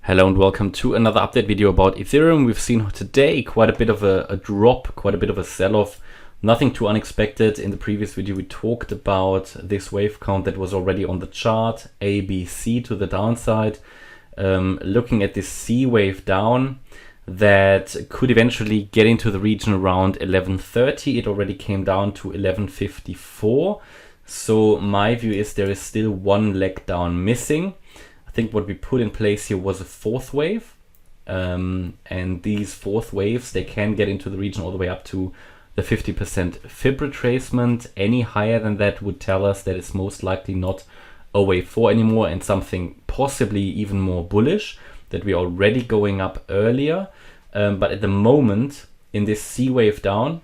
Hello and welcome to another update video about Ethereum. We've seen today quite a bit of a drop, quite a bit of a sell-off. Nothing too unexpected. In the previous video we talked about this wave count that was already on the chart, A, B, C to the downside. Looking at this C wave down that could eventually get into the region around 1130. It already came down to 1154. So my view is there is still one leg down missing. I think what we put in place here was a fourth wave, and these fourth waves, they can get into the region all the way up to the 50% fib retracement. Any higher than that would tell us that it's most likely not a wave 4 anymore and something possibly even more bullish, that we're already going up earlier. But at the moment in this C wave down,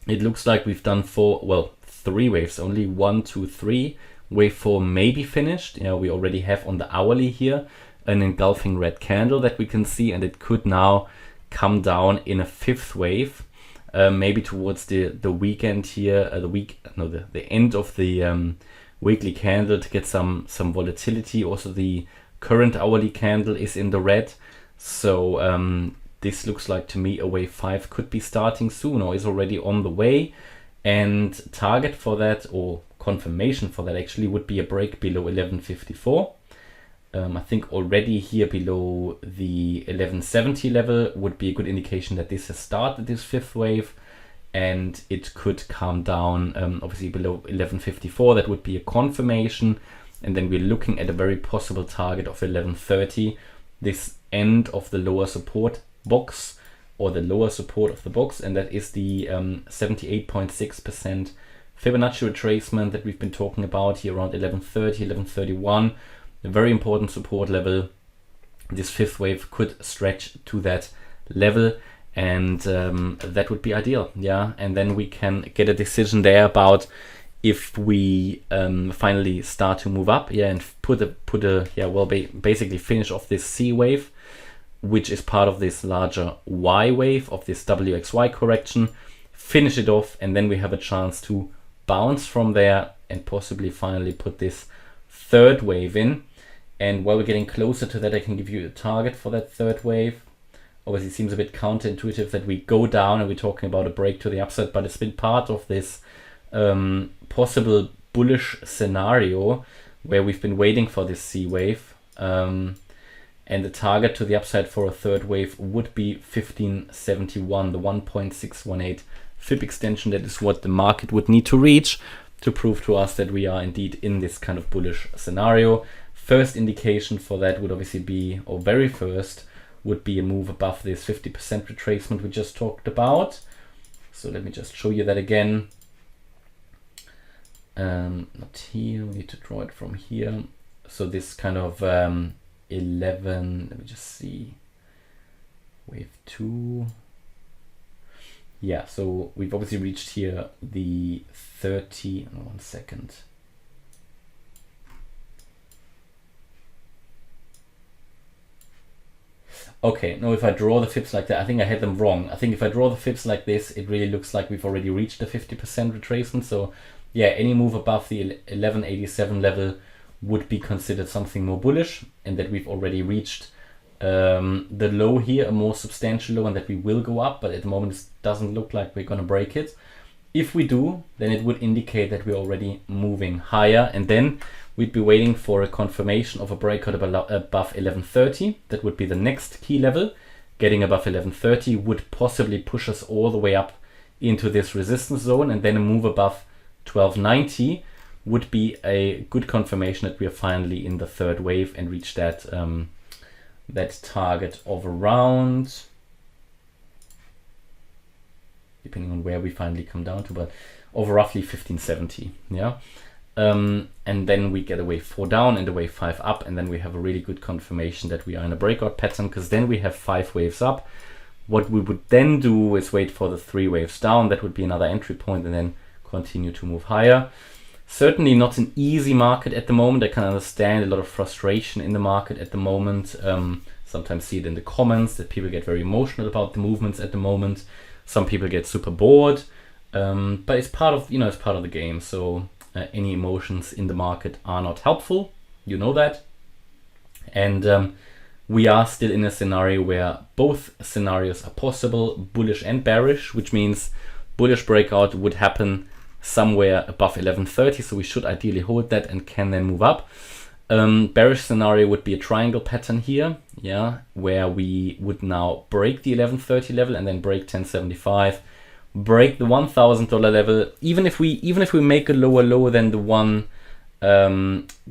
it looks like we've done three waves, only 1, 2, 3. Wave 4 may be finished. We already have on the hourly here an engulfing red candle that we can see, and it could now come down in a fifth wave, maybe towards the weekend here, the end of the weekly candle, to get some volatility. Also the current hourly candle is in the red, so this looks like to me a wave 5 could be starting soon or is already on the way, and target for that, or confirmation for that actually, would be a break below 1154. I think already here below the 1170 level would be a good indication that this has started this fifth wave, and it could calm down obviously below 1154. That would be a confirmation, and then we're looking at a very possible target of 1130, this end of the lower support box, or the lower support of the box, and that is the 78.6% Fibonacci retracement that we've been talking about here around 1130, 1131, a very important support level. This fifth wave could stretch to that level, and that would be ideal. And then we can get a decision there about if we finally start to move up, and basically finish off this C wave, which is part of this larger Y wave of this WXY correction, finish it off, and then we have a chance to bounce from there and possibly finally put this third wave in. And while we're getting closer to that, I can give you a target for that third wave. Obviously it seems a bit counterintuitive that we go down and we're talking about a break to the upside, but it's been part of this possible bullish scenario where we've been waiting for this C wave, and the target to the upside for a third wave would be 1571, the 1.618 fib extension. That is what the market would need to reach to prove to us that we are indeed in this kind of bullish scenario. First indication for that would obviously be, or very first, would be a move above this 50% retracement we just talked about. So let me just show you that again. Not here, we need to draw it from here. So this kind of 11, let me just see, wave 2. So we've obviously reached here the 30, one second. Okay, no, if I draw the fibs like that, I think I had them wrong. I think if I draw the fibs like this, it really looks like we've already reached the 50% retracement. So any move above the 1187 level would be considered something more bullish, and that we've already reached the low here, a more substantial low, and that we will go up, but at the moment it doesn't look like we're going to break it. If we do, then it would indicate that we're already moving higher, and then we'd be waiting for a confirmation of a breakout above 1130. That would be the next key level. Getting above 1130 would possibly push us all the way up into this resistance zone, and then a move above 1290 would be a good confirmation that we are finally in the third wave and reach that that target of around, depending on where we finally come down to, but of roughly 1570. And then we get a wave 4 down and a wave 5 up, and then we have a really good confirmation that we are in a breakout pattern, because then we have 5 waves up. What we would then do is wait for the 3 waves down. That would be another entry point, and then continue to move higher. Certainly not an easy market at the moment. I can understand a lot of frustration in the market at the moment. Sometimes see it in the comments that people get very emotional about the movements at the moment. Some people get super bored, but it's part of the game. So any emotions in the market are not helpful. You know that. And we are still in a scenario where both scenarios are possible, bullish and bearish, which means bullish breakout would happen somewhere above 1130, so we should ideally hold that and can then move up. Bearish scenario would be a triangle pattern here, yeah, where we would now break the 1130 level and then break 1075, break the $1,000 level. Even if we make a lower low than the one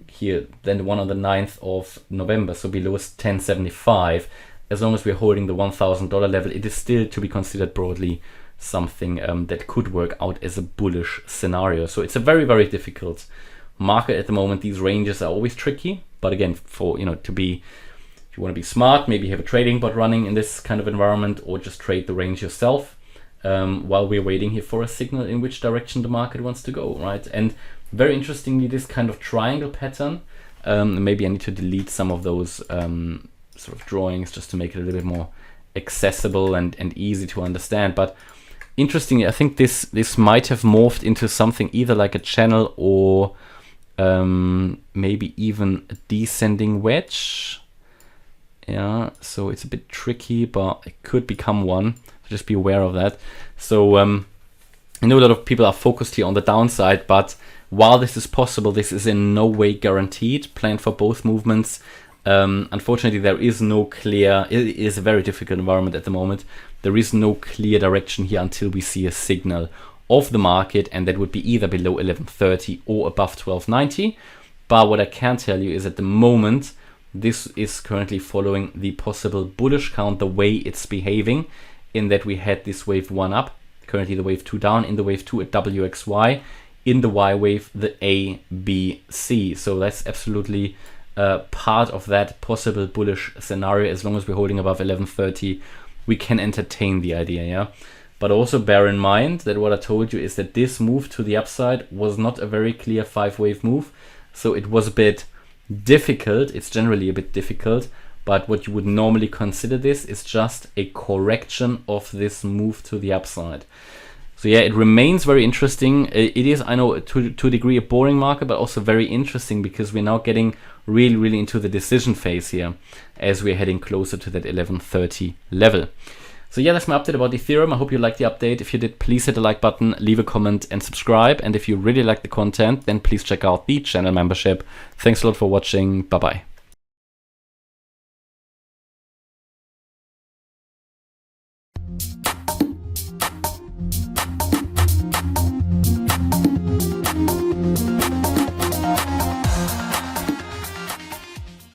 here, than the one on the 9th of November, so below 1075, as long as we're holding the $1,000 level, it is still to be considered broadly something that could work out as a bullish scenario. So it's a very, very difficult market at the moment. These ranges are always tricky, but again, for to be, if you want to be smart, maybe have a trading bot running in this kind of environment, or just trade the range yourself while we're waiting here for a signal in which direction the market wants to go, right? And very interestingly, this kind of triangle pattern, maybe I need to delete some of those sort of drawings just to make it a little bit more accessible and easy to understand. But interestingly, I think this might have morphed into something either like a channel or maybe even a descending wedge. Yeah, so it's a bit tricky, but it could become one. So just be aware of that. So I know a lot of people are focused here on the downside, but while this is possible, this is in no way guaranteed. Plan for both movements. Unfortunately, there is no clear, it is a very difficult environment at the moment. There is no clear direction here until we see a signal of the market, and that would be either below 1130 or above 1290. But what I can tell you is at the moment, this is currently following the possible bullish count, the way it's behaving, in that we had this wave 1 up, currently the wave 2 down, in the wave 2 at WXY, in the Y wave, the A, B, C. So that's absolutely part of that possible bullish scenario. As long as we're holding above 1130, we can entertain the idea, yeah. But also bear in mind that what I told you is that this move to the upside was not a very clear 5-wave move. So it was a bit difficult. It's generally a bit difficult. But what you would normally consider this is just a correction of this move to the upside. So yeah, it remains very interesting. It is, I know, to a degree a boring market, but also very interesting because we're now getting really, really into the decision phase here as we're heading closer to that 1130 level. So yeah, that's my update about Ethereum. I hope you liked the update. If you did, please hit the like button, leave a comment and subscribe. And if you really like the content, then please check out the channel membership. Thanks a lot for watching. Bye-bye.